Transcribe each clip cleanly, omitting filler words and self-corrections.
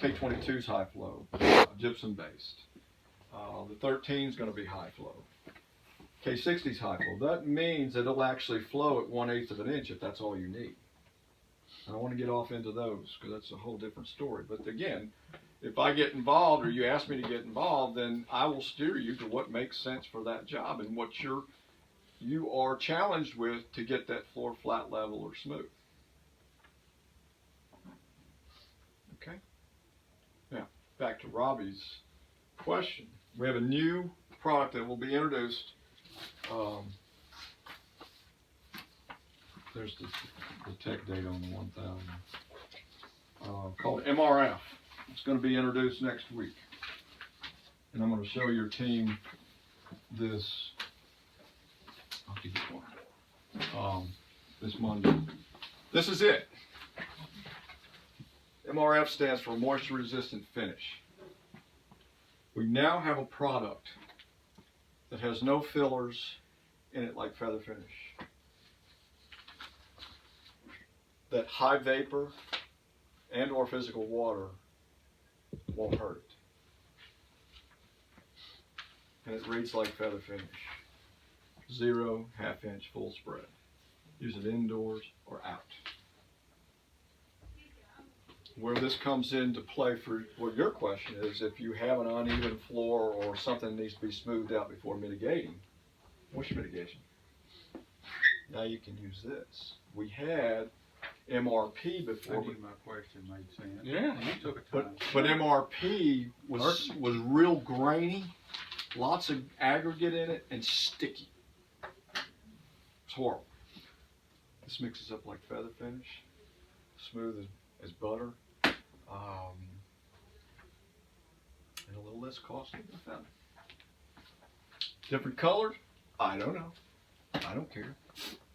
K22 is high flow, gypsum based. The 13 is going to be high flow. K60 is high flow. That means that it'll actually flow at 1/8 of an inch if that's all you need. I don't want to get off into those because that's a whole different story. But again, if I get involved or you ask me to get involved, then I will steer you to what makes sense for that job and what you are challenged with to get that floor flat, level, or smooth. Okay. Now, back to Robbie's question. We have a new product that will be introduced. There's the tech date on the 1000. Called MRF. It's going to be introduced next week. And I'm going to show your team this. I'll keep it going. This Monday. This is it. MRF stands for moisture resistant finish. We now have a product that has no fillers in it like Feather Finish. That high vapor and or physical water won't hurt it. And it reads like Feather Finish. 0 1/2 inch full spread. Use it indoors or out. Where this comes into play for what your question is, if you have an uneven floor or something needs to be smoothed out before mitigating, moisture mitigation, now you can use this. We had MRP before. I think my question made sense. Yeah, You took a time. But MRP was real grainy, lots of aggregate in it, and sticky. It's horrible. This mixes up like Feather Finish, smooth as butter, and a little less costly than Feather. Different colored? I don't know. I don't care.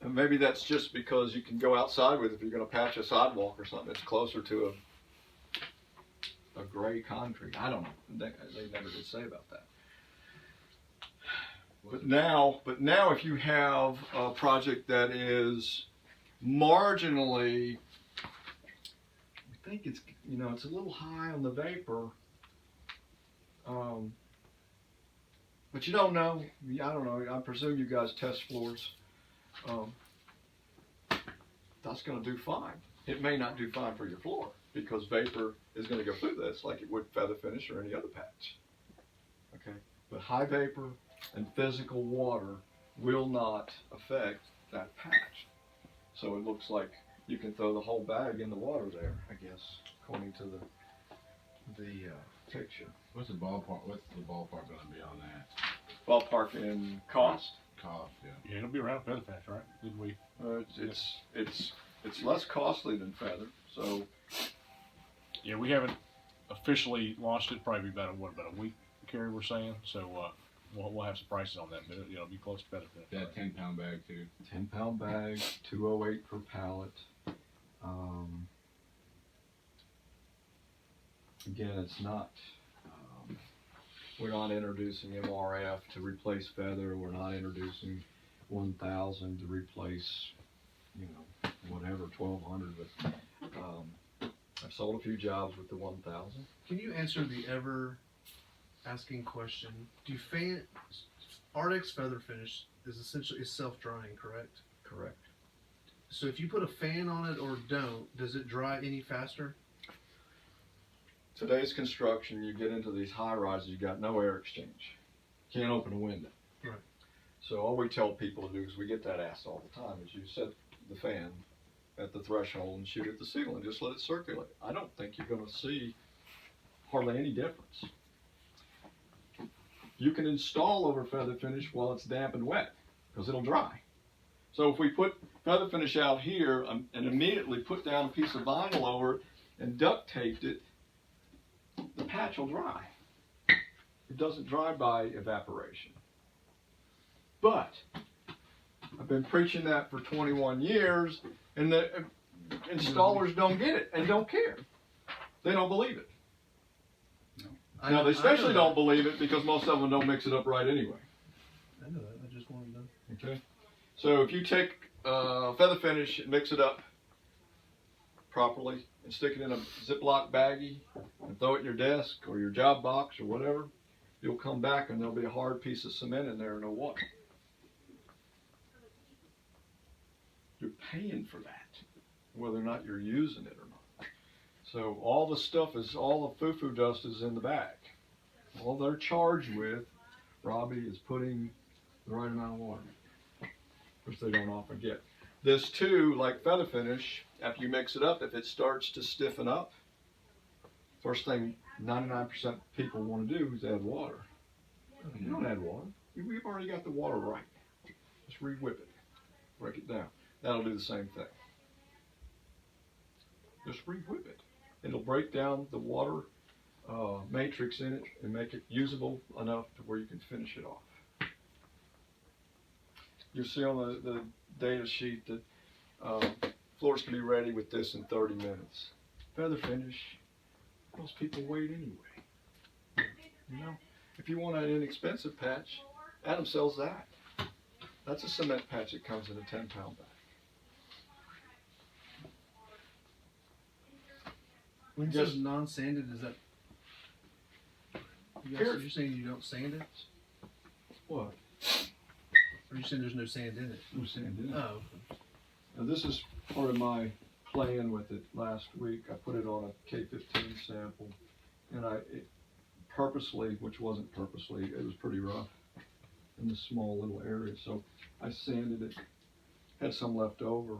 And maybe that's just because you can go outside with it if you're going to patch a sidewalk or something. It's closer to a gray concrete. I don't know. They never did say about that. But now if you have a project that is marginally, I think it's, it's a little high on the vapor, but you don't know. I don't know. I presume you guys test floors. That's going to do fine. It may not do fine for your floor because vapor is going to go through this like it would Feather Finish or any other patch. Okay, but high vapor and physical water will not affect that patch. So it looks like you can throw the whole bag in the water there, I guess, according to the picture. What's the ballpark going to be on that? Ballpark in cost? Cost, yeah. Yeah, it'll be around Feather Patch, right? Didn't we? It's less costly than Feather, so. Yeah, we haven't officially launched it. Probably about a week, Kerry, we're saying. So we'll have some prices on that, but it'll be close to Feather Patch. That 10-pound bag too. 10-pound bag, $208 per pallet. Again, it's not. We're not introducing MRF to replace Feather. We're not introducing 1000 to replace, whatever, 1200. But I've sold a few jobs with the 1000. Can you answer the ever asking question? Ardex Feather Finish is essentially self-drying, correct? Correct. So if you put a fan on it or don't, does it dry any faster? Today's construction, you get into these high rises, you got no air exchange. Can't open a window. Right. So all we tell people to do, is we get that asked all the time, is you set the fan at the threshold and shoot at the ceiling, just let it circulate. I don't think you're going to see hardly any difference. You can install over Feather Finish while it's damp and wet, because it'll dry. So if we put Feather Finish out here and immediately put down a piece of vinyl over it and duct taped it, the patch will dry. It doesn't dry by evaporation. But I've been preaching that for 21 years, and the installers don't get it and don't care. They don't believe it. Now, they especially don't believe it because most of them don't mix it up right anyway. I know that. I just wanted to. Okay. So if you take Feather Finish and mix it up properly and stick it in a Ziploc baggie and throw it in your desk or your job box or whatever, you'll come back and there'll be a hard piece of cement in there and no water. You're paying for that, whether or not you're using it or not. So all the stuff is, all the foo-foo dust is in the bag. All they're charged with, Robbie, is putting the right amount of water, which they don't often get. This too, like feather finish, after you mix it up, if it starts to stiffen up, first thing 99% of people want to do is add water. You don't add water. We've already got the water right. Just re-whip it, break it down. That'll do the same thing. Just re-whip it. It'll break down the water matrix in it and make it usable enough to where you can finish it off. You'll see on the data sheet that floors can be ready with this in 30 minutes. Feather finish, most people wait anyway. You know, if you want an inexpensive patch, Adam sells that. That's a cement patch that comes in a 10-pound bag. When it Yes. says non-sanded, is that? Here. You're saying you don't sand it? What? Or you saying there's no sand in it? No sand in it. Oh. Now this is part of my playing with it last week. I put it on a K15 sample, and it purposely, which wasn't purposely, it was pretty rough in this small little area. So I sanded it, had some left over,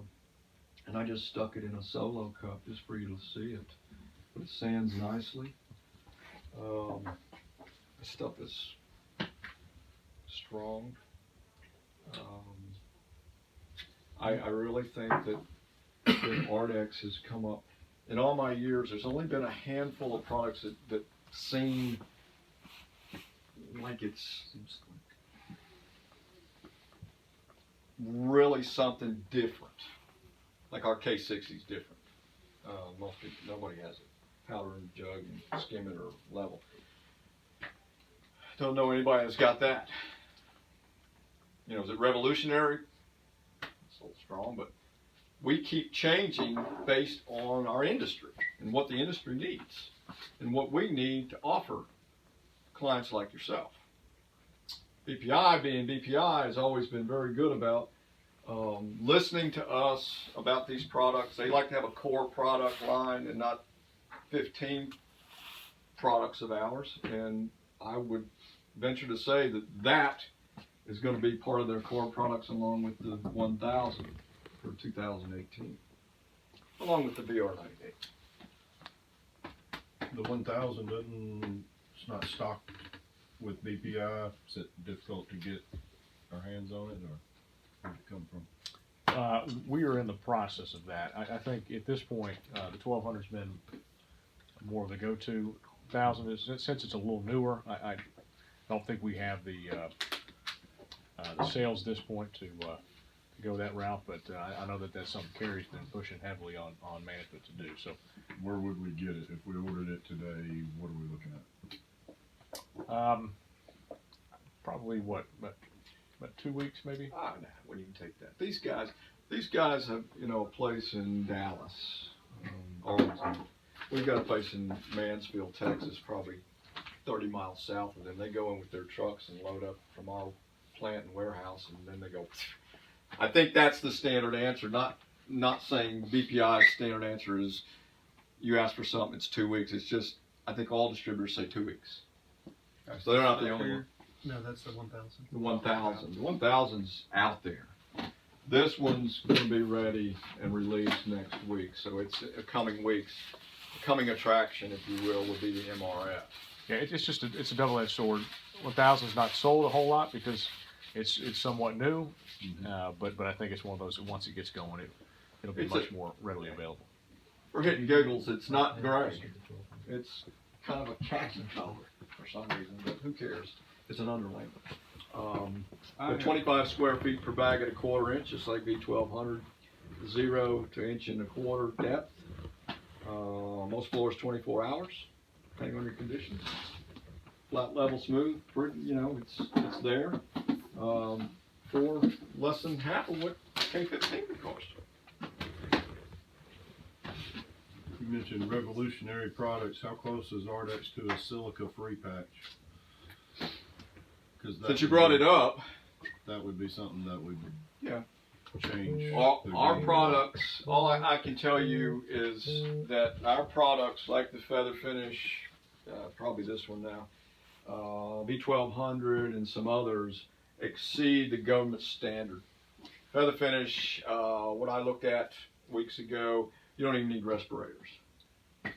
and I just stuck it in a solo cup just for you to see it. But it sands nicely. The stuff is strong. I really think that Ardex has come up, in all my years, there's only been a handful of products that seem like it's really something different. Like our K60 is different. Most people, nobody has a powder and jug and skim it or level. Don't know anybody that's got that. You know, is it revolutionary? It's a little strong, but we keep changing based on our industry and what the industry needs and what we need to offer clients like yourself. BPI, being BPI, has always been very good about listening to us about these products. They like to have a core product line and not 15 products of ours, and I would venture to say that is going to be part of their core products along with the 1000 for 2018, along with the VR98. The 1000 it's not stocked with BPI. Is it difficult to get our hands on it, or where'd it come from? We are in the process of that. I think at this point, the 1200's been more of the go-to. 1000 is, since it's a little newer, I don't think we have the sales at this point to go that route, but I know that that's something Kerry's been pushing heavily on management to do. So, Where would we get it if we ordered it today? What are we looking at? probably about 2 weeks maybe. Ah, nah, wouldn't even take that. These guys have, you know, a place in Dallas, Arlington. We've got a place in Mansfield, Texas, probably 30 miles south of them. They go in with their trucks and load up from our plant and warehouse, and then they go. I think that's the standard answer. Not saying BPI's standard answer is you ask for something, it's 2 weeks. It's just, I think all distributors say 2 weeks. So they're not the only one. No, that's the 1000. The 1000. The 1000's out there. This one's going to be ready and released next week. So it's a coming weeks. A coming attraction, if you will, would be the MRF. Yeah, it's just it's a double-edged sword. 1000's not sold a whole lot because it's somewhat new, but I think it's one of those that once it gets going, it'll be much more readily available. For hitting giggles, it's not gray. It's kind of a khaki color for some reason, but who cares? It's an underlayment. But 25 square feet per bag at 1/4 inch, just like V1200. 0 to 1.25 inch depth. Most floors 24 hours, depending on your conditions. Flat level smooth, pretty, you know, it's there. For less than half of what K15 would cost you. You mentioned revolutionary products. How close is Ardex to a silica-free patch? 'Cause that Since you would brought be- it up, That would be something that we would Yeah. change. our the game. products, all I can tell you is that our products, like the Feather Finish, probably this one now, B1200 and some others, exceed the government standard. Feather Finish, what I looked at weeks ago, you don't even need respirators. We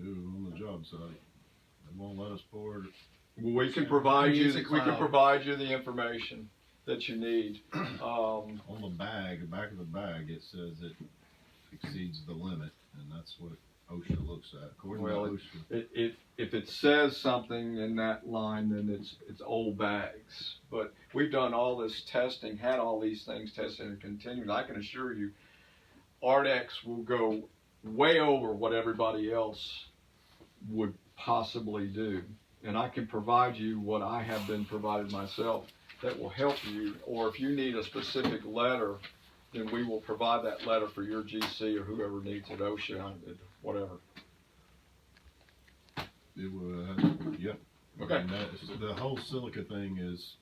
do on the job site. They won't let us pour it. We can provide you. Use a We can cloud. provide you the information that you need. On the back of the bag, it says it exceeds the limit, and that's what OSHA looks at. According Well, to OSHA, If it says something in that line, then it's old bags. But we've done all this testing, had all these things tested and continued. I can assure you, Ardex will go way over what everybody else would possibly do. And I can provide you what I have been provided myself that will help you. Or if you need a specific letter, then we will provide that letter for your GC or whoever needs it, OSHA, whatever. it would, yep. Okay. And the whole silica thing is,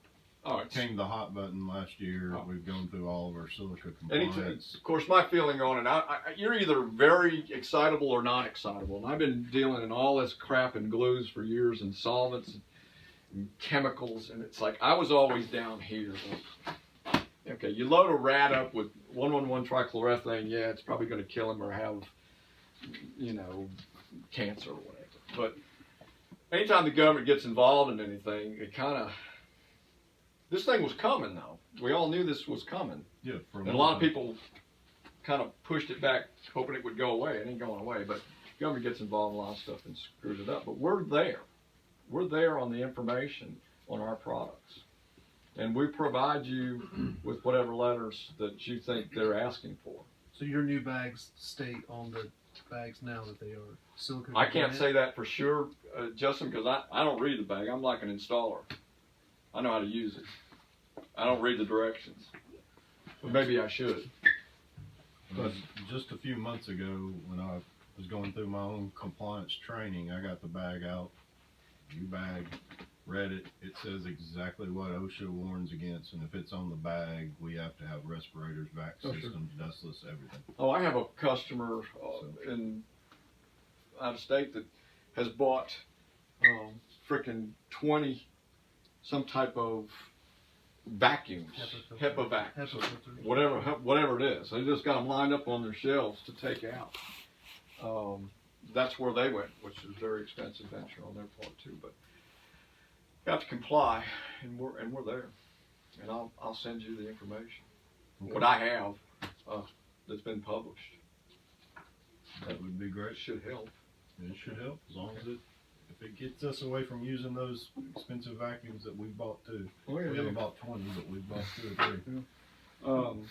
All right. came the hot button last year. Oh. We've gone through all of our silica Anything. compliance. Of course, my feeling on it, you're either very excitable or not excitable. And I've been dealing in all this crap and glues for years and solvents and chemicals. And it's like, I was always down here. Okay, you load a rat up with 1,1,1 trichloroethane, yeah, it's probably going to kill him or have, cancer or whatever. But anytime the government gets involved in anything, it kind of, this thing was coming though. We all knew this was coming. Yeah, for And a lot of people kind of pushed it back, hoping it would go away. It ain't going away, but government gets involved in a lot of stuff and screws it up. But we're there. We're there on the information on our products. And we provide you with whatever letters that you think they're asking for. So your new bags state on the bags now that they are silicone. I can't compliant? say that for sure, Justin, because I don't read the bag. I'm like an installer. I know how to use it. I don't read the directions. But maybe I should. But just a few months ago, when I was going through my own compliance training, I got the bag out, new bag, read it. It says exactly what OSHA warns against, and if it's on the bag, we have to have respirators, vac Oh, sure. systems, dustless, everything. Oh, I have a customer in out of state that has bought frickin' 20 some type of vacuums, HEPA vac, HEPA filter. whatever it is. They just got them lined up on their shelves to take out. That's where they went, which is a very expensive venture on their part too. But got to comply, and we're there. And I'll send you the information. What I have that's been published. That would be great. It should help. It should help as long as if it gets us away from using those expensive vacuums that we bought too. We haven't bought 20, but we bought 2 or 3.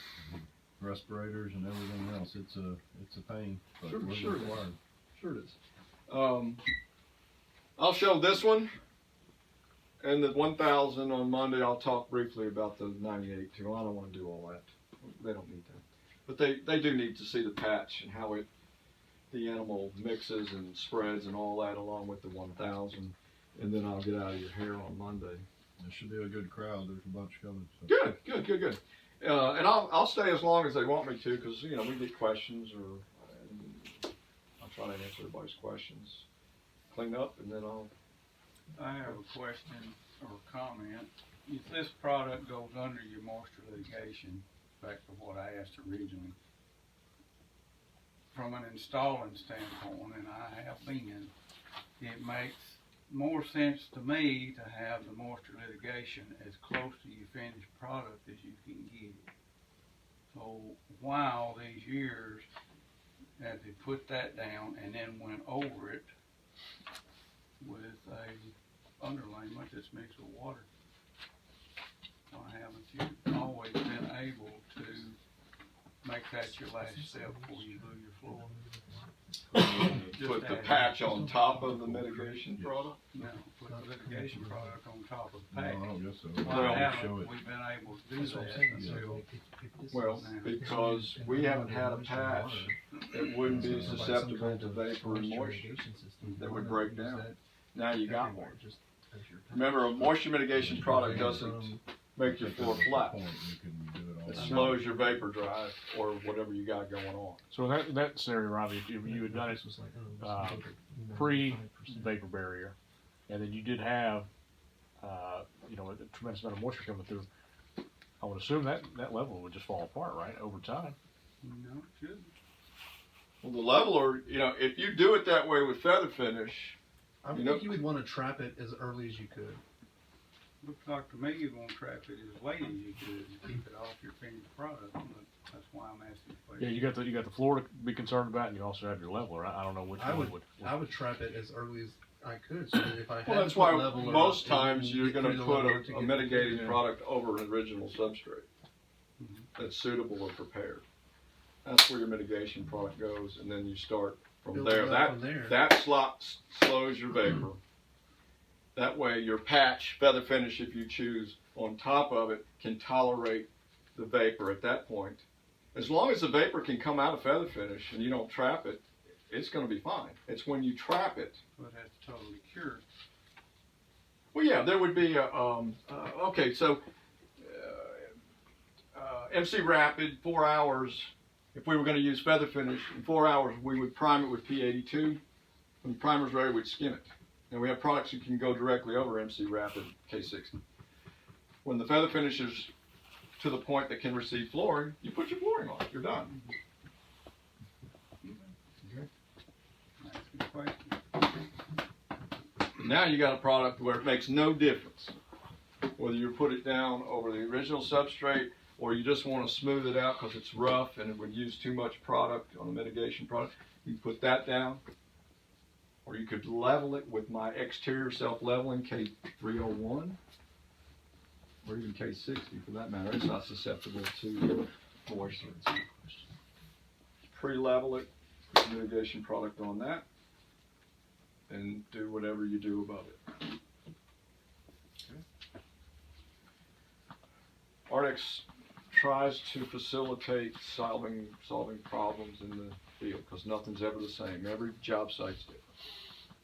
Respirators and everything else. It's a pain, but Sure, we're sure it is. required. Sure it is. I'll show this one, and the 1,000 on Monday. I'll talk briefly about the 98 too. I don't want to do all that. They don't need that, but they do need to see the patch and how the animal mixes and spreads and all that along with the 1,000, and then I'll get out of your hair on Monday. There should be a good crowd. There's a bunch coming. So. Good. And I'll stay as long as they want me to, because we get questions, and I'll try to answer everybody's questions, clean up, and then I have a question or comment. If this product goes under your moisture litigation, back to what I asked originally, from an installing standpoint, and I have been, it makes more sense to me to have the moisture litigation as close to your finished product as you can get it. So why all these years have they put that down and then went over it with a underlayment that's mixed with water? Why haven't you always been able to make that your last step before you glue your floor? Put the patch on top of the mitigation product? No, put the litigation product on top of the No, I patch. don't guess so. Why Well, haven't Show it. we been able to do That's what I'm that saying. until Well, because we haven't had a patch that wouldn't be susceptible to vapor and moisture that would break down. Now you got one. Remember, a moisture mitigation product doesn't make your floor flat. Point, you can do it all It the time. slows your vapor drive or whatever you got going on. So in that scenario, Robbie, if you had done it pre-vapor barrier, and then you did have, you know, a tremendous amount of moisture coming through, I would assume that level would just fall apart, right, over time. No, it shouldn't. Well, the leveler, you know, if you do it that way with feather finish, I would You know- think you would want to trap it as early as you could. Looks like to me you're gonna trap it as late as you could and keep it off your finished product, but that's why I'm asking the Yeah, question. you got the floor to be concerned about, and you also have your leveler. I don't know which I one would, would. I would trap it as early as I could, so that if I had well, that's to why put leveler most up, it times wouldn't you're get gonna through the put leveler to a get- mitigated Yeah. product over an original substrate Mhm. that's suitable or prepared. That's where your mitigation product goes, and then you start from Build there. it up That from there. that slows your vapor. That way, your patch feather finish, if you choose, on top of it can tolerate the vapor at that point. As long as the vapor can come out of feather finish and you don't trap it, it's going to be fine. It's when you trap it. But that's totally cured. Well, yeah, there would be a, okay, so MC Rapid, 4 hours, if we were going to use feather finish, in 4 hours we would prime it with P82. When the primer's ready, we'd skim it. And we have products that can go directly over MC Rapid K60. When the feather finish is to the point that can receive flooring, you put your flooring on it, you're done. Asking the question. Now you got a product where it makes no difference whether you put it down over the original substrate or you just want to smooth it out because it's rough and it would use too much product on a mitigation product. You can put that down, or you could level it with my exterior self-leveling K301 or even K60 for that matter. It's not susceptible to moisture. Pre-level it, put mitigation product on that, and do whatever you do above it. Ardex tries to facilitate solving problems in the field because nothing's ever the same. Every job site's different,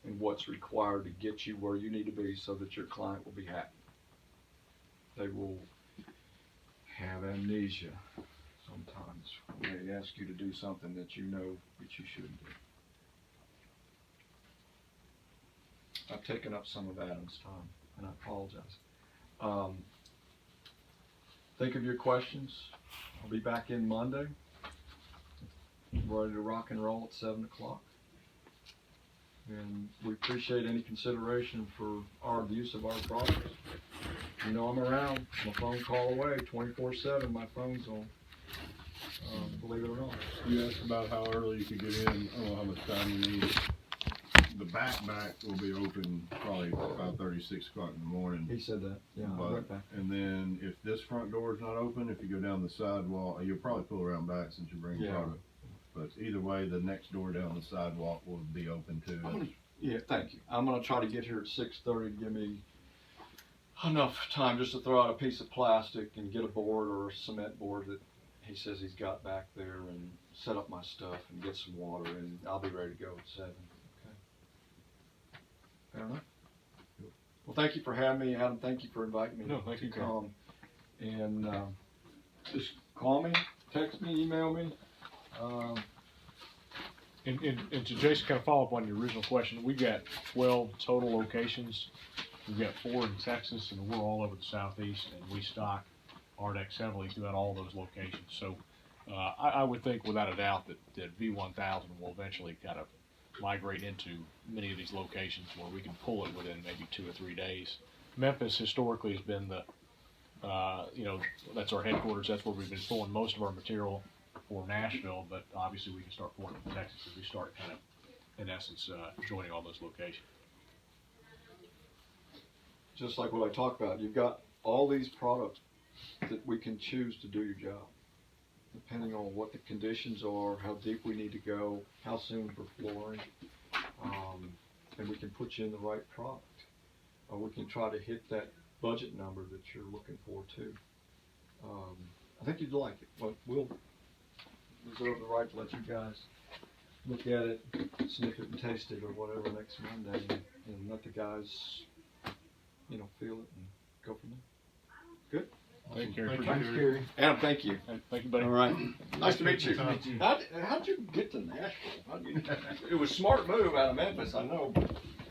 and what's required to get you where you need to be so that your client will be happy. They will have amnesia sometimes when they ask you to do something that you know that you shouldn't do. I've taken up some of Adam's time, and I apologize. Think of your questions. I'll be back in Monday. Ready to rock and roll at 7 o'clock. And we appreciate any consideration for our use of our products. You know I'm around. I'm a phone call away, 24/7. My phone's on. Believe it or not. You asked about how early you could get in. I don't know how much time you need. The back will be open probably 5:30, 6 o'clock in the morning. He said that. Yeah, I But- went back. And then if this front door is not open, if you go down the sidewalk, you'll probably pull around back since you bring Yeah. product. But either way, the next door down the sidewalk will be open too. Yeah, thank you. I'm gonna try to get here at 6:30 to give me enough time just to throw out a piece of plastic and get a board or a cement board that he says he's got back there and set up my stuff and get some water and I'll be ready to go at 7. Okay. Fair enough? Well, thank you for having me, Adam. Thank you for inviting me No, thank to you, Carl. come. And just call me, text me, email me. And to Jason, kind of follow up on your original question, we've got 12 total locations. We've got 4 in Texas, and we're all over the Southeast, and we stock Ardex heavily throughout all those locations. So I would think without a doubt that V1000 will eventually kind of migrate into many of these locations where we can pull it within maybe 2 or 3 days. Memphis historically has been the, that's our headquarters. That's where we've been pulling most of our material for Nashville, but obviously we can start pulling it from Texas as we start kind of, in essence, joining all those locations. Just like what I talked about, you've got all these products that we can choose to do your job. depending on what the conditions are, how deep we need to go, how soon for flooring. And we can put you in the right product. Or we can try to hit that budget number that you're looking for too. I think you'd like it, but we'll reserve the right to let you guys look at it, sniff it and taste it or whatever next Monday, and let the guys, you know, feel it and go from there. Good? Thank you, Gary. Thank you. Adam, thank you. Thank you, buddy. All right. Nice to meet you. Thank you. How'd you get to Nashville? It was a smart move out of Memphis, I know.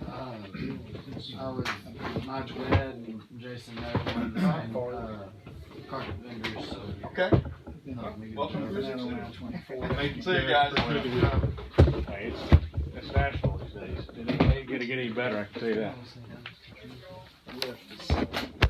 I was Nigel Wed and Jason Nolan and carpet vendors, so. Okay. Welcome to visit. 24. Thank you. See you guys. Hey, it's national these days. It ain't gonna get any better, I can tell you that.